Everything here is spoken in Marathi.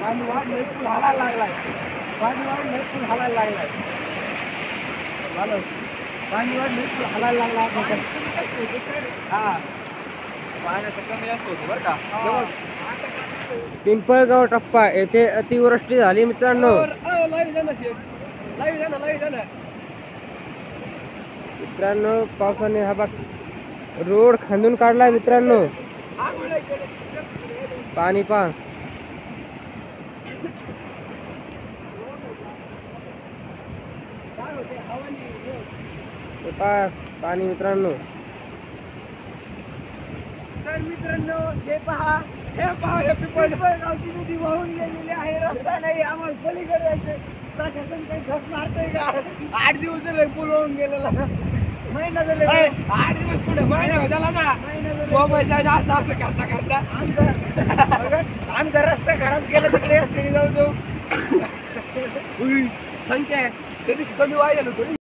पाणी वाढलंय, पूल हालायला लागलाय. पाणी वाढलंय, पूल हालायला लागलाय. झालं. पाणी वाढलंय, पूल हालायला लागला आता. हा. पाण्याचं कमी जास्त होतं बरं का. पिंपळगाव टप्पा येथे अतिवृष्टी झाली मित्रांनो. लाईव्ह झालं शेठ. लाईव्ह झालं. मित्रांनो पावसाने हा भाग रोड खांदून काढला मित्रांनो. पाणी पहा. पाणी मित्रांनो. तर मित्रांनो हे पहा हे पिंपळगावची नदी वाहून गेलेली आहे. रस्ता नाही, आम्हाला पलीकडे जायचं. प्रशासन काही धस मारतंय का? 8 दिवस झाले पूल वाहून गेलेला. महिना झाले. 8 दिवस पुढे महिना झाला ना. मोबाईलचा असं करता आमचा रस्ता खराब केला तिकडे असते जाऊ संख्या कधी कमी व्हायला